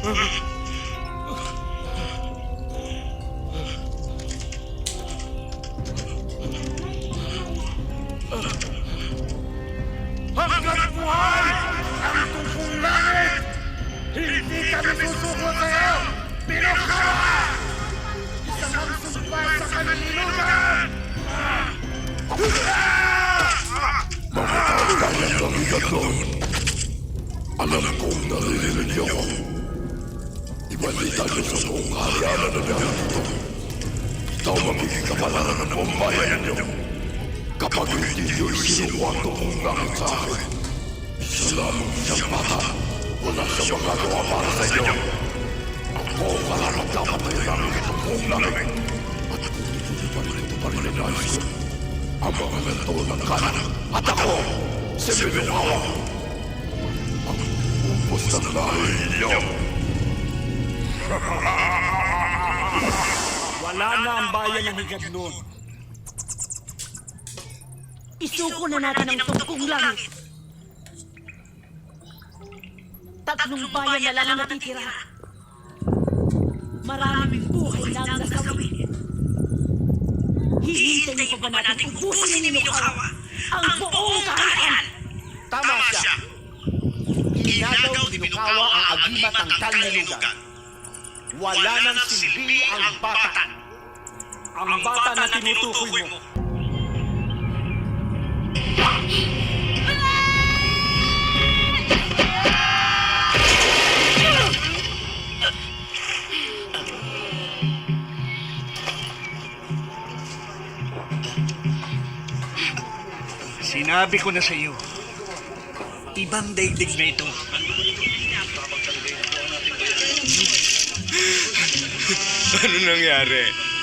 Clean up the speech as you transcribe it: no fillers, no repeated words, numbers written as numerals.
Hanggat buhay ang tungkong langit, hindi kami susuko sa'yo, Pinukawa! Isang magsumpay sa kalililugan! Mga tayo-tayo ng igatong. Alam kong naririnig niyo ko. Ibalita niyo sa buong harianan na narito. Ito ang magiging kapalaran ng buong bayan niyo. Kapag hindi niyo isinuwang tungkong langit sa akin, isa lamang siyang bata. Wala siyang magagawa para sa inyo. Ako ang karapat-dapat na ilangin itong buong langit. At kung hindi pa rin ito pa rin ang nais ko, ang mga ganito ng kanan at ako, si Pinukawa, ang upos ng lahi ninyo. Wala na ang bayan ng Higadnon. Isuko na natin ang tungkong langit. Tatlong bayan na lang ang natitira. Maraming buhay na ang nasawi. Hihintayin pa ba natin ubusin ni Pinukawa ang buong kaharian? Tama siya. Inagaw ni Pinukawa ang agimat ng kanlilugan. Wala nang silbi ang bata. Ang bata na tinutukoy mo. Sinabi ko na sa iyo, ibang daigdig na ito. Ano nangyari?